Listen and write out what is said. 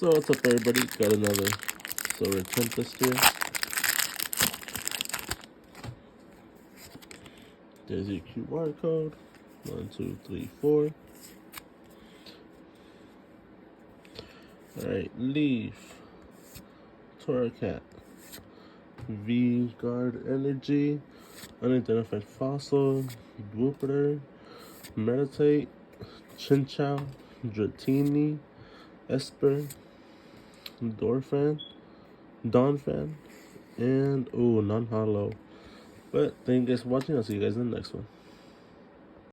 So what's up, everybody? Got another silver Tempest here. There's your QR code. 1, 2, 3, 4. Alright, Leaf, Torracat, V Guard Energy, Unidentified Fossil, Whooper, Meditate, Chinchou, Dratini, Esper, Donphan, and non-hollow. But thank you guys for watching. I'll see you guys in the next one.